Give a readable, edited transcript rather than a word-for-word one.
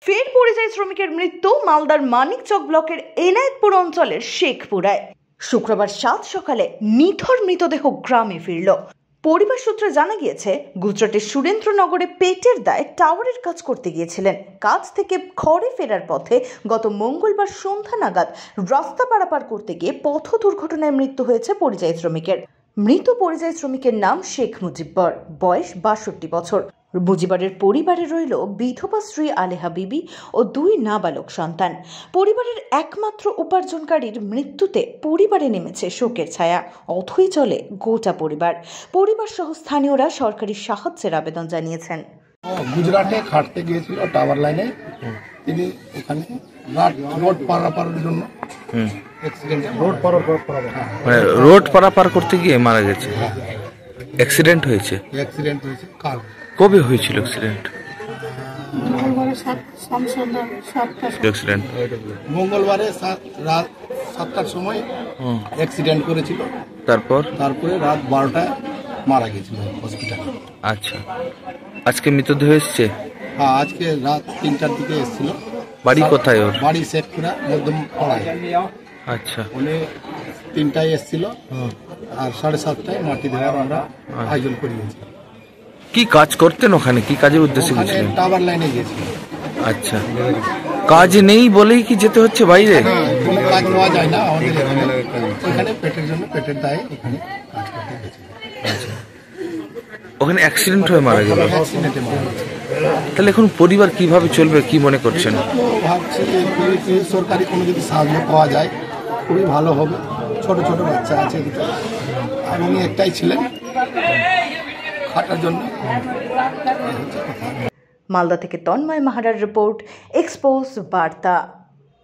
ফের পরিযায়ী শ্রমিকের মৃত্যু মালদার মানিকচক ব্লকের এনায়েতপুর অঞ্চলের শেখপুরায়। শুক্রবার সাত সকালে নিথর মৃতদেহ গ্রামে ফিরল। পরিবার সূত্রে জানা গিয়েছে, গুজরাটের সুরেন্দ্রনগরে পেটের দায়ে টাওয়ারের কাজ করতে গিয়েছিলেন। কাজ থেকে ঘরে ফেরার পথে গত মঙ্গলবার সন্ধ্যা নাগাদ রাস্তা পারাপার করতে গিয়ে পথ দুর্ঘটনায় মৃত্যু হয়েছে পরিযায়ী শ্রমিকের। মৃত পরিযায়ী শ্রমিকের নাম শেখ মুজিব্বর, বয়স 62 বছর। মুজিবরের পরিবারে রইল বিধবা স্ত্রী আলেহা বিবি ও দুই নাবালক সন্তান। পরিবারের একমাত্র উপার্জনকারীর মৃত্যুতে পরিবারে নেমেছে শোকের ছায়া। অথই চলে গোটা পরিবার। পরিবার সহ স্থানীয়রা সরকারি সাহায্যের আবেদন জানিয়েছেন। গুজরাটে খাটতে গিয়েছিল টাওয়ার লাইনে, তিনি ওখানে রোড পারাপারের জন্য রোড পারাপার করতে গিয়ে মারা গেছে। অ্যাক্সিডেন্ট হয়েছে। কার কবে হয়েছিল অ্যাক্সিডেন্ট? মঙ্গলবারে রাত 7টার সময় অ্যাক্সিডেন্ট করেছিল। তারপরে রাত 12টায় মারা গেছিল হসপিটালে। আচ্ছা, আজকে মৃতদেহ এসছে? হ্যাঁ, আজকে রাত 3টার দিকে এসেছিল। বাড়ি কোথায় ওর? বাড়ি শেখপুরা মধ্যম পাড়ায়। আচ্ছা, উনি 3টায় এসেছিল আর 7:30টায় মাটি দেওয়ার আমরা আয়োজন করিয়েছি। কি কাজ করতেন ওখানে? কি কাজের উদ্দেশ্যে গেছিলেন? টাওয়ার লাইনে গেছিল। আচ্ছা, কাজ নেই বলেই কি যেতে হচ্ছে বাইরে? কোনো কাজ নেওয়া যায় না আমাদের এখানে পেটের জন্য, পেটের দায়ে এখানে কাজ করতে গেছিল। ওখানে অ্যাক্সিডেন্ট হয়ে মারা গেল। অ্যাক্সিডেন্টে মারা গেছে। তাহলে এখন পরিবার কিভাবে চলবে, কি মনে করছেন? ভাবছি সরকারি কোনো যদি সাহায্য পাওয়া যায় খুবই ভালো হবে। ছোট ছোট বাচ্চা আছে আর উনি একটাই ছিলেন খাটার জন্য। মালদা থেকে তন্ময় মাহারার রিপোর্ট, এক্সপোজ বার্তা।